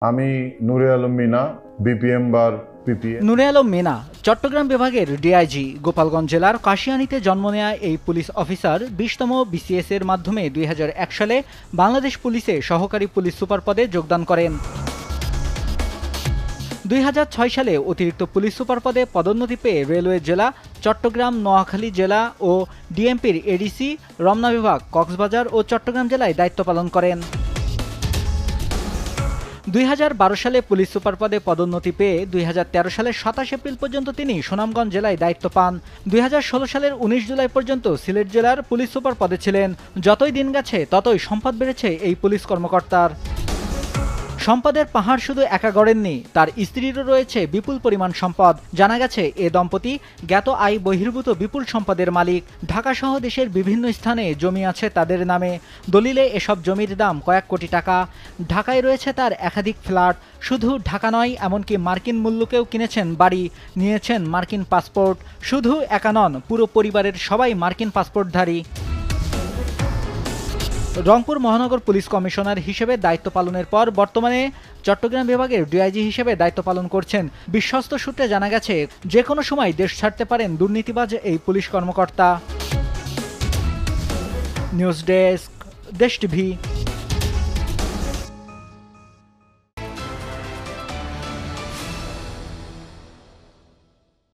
আমি নূরে আলম মিনা, বিপিএম বার পিপিএ। নূরে আলম মিনা চট্টগ্রাম বিভাগের ডিআইজি। গোপালগঞ্জ জেলার কাশিয়ানীতে জন্ম নেয়া এই পুলিশ অফিসার 20তম বিসিএস এর মাধ্যমে 2001 সালে বাংলাদেশ পুলিশে সহকারী পুলিশ সুপার পদে যোগদান করেন। 2006 সালে অতিরিক্ত পুলিশ সুপার পদে পদোন্নতি পেয়ে রেলওয়ে জেলা চট্টগ্রাম, নোয়াখালী জেলা ও ডিএমপির এডিসি, রমনা বিভাগ, কক্সবাজার ও চট্টগ্রাম জেলায় দায়িত্ব পালন করেন। 2012 সালে পুলিশ সুপার পদে পদোন্নতি পেয়ে 2013 সালের 27 এপ্রিল পর্যন্ত তিনি সুনামগঞ্জ জেলায় দায়িত্ব পান। 2016 সালের 19 জুলাই পর্যন্ত সিলেট জেলার পুলিশ সুপার পদে ছিলেন। যতই দিন গেছে ততই সম্পদ বেড়েছে এই পুলিশ কর্মকর্তার। সম্পদের পাহাড় শুধু একা গড়েননি, তার স্ত্রীরও রয়েছে বিপুল পরিমাণ সম্পদ। জানা গেছে এ দম্পতি জ্ঞাত আয় বহির্ভূত বিপুল সম্পদের মালিক। ঢাকাসহ দেশের বিভিন্ন স্থানে জমি আছে তাদের নামে। দলিলে এসব জমির দাম কয়েক কোটি টাকা। ঢাকায় রয়েছে তার একাধিক ফ্ল্যাট। শুধু ঢাকা নয়, এমনকি মার্কিন মূল্যকেও কিনেছেন বাড়ি, নিয়েছেন মার্কিন পাসপোর্ট। শুধু একা নন, পুরো পরিবারের সবাই মার্কিন পাসপোর্টধারী। রংপুর মহানগর পুলিশ কমিশনার হিসেবে দায়িত্ব পালনের পর বর্তমানে চট্টগ্রাম বিভাগের ডিআইজি হিসেবে দায়িত্ব পালন করছেন। বিশ্বস্ত সূত্রে জানা গেছে যে কোনো সময় দেশ ছাড়তে পারেন দুর্নীতিবাজ এই পুলিশ কর্মকর্তা। নিউজ ডেস্ক, দেশ টিভি।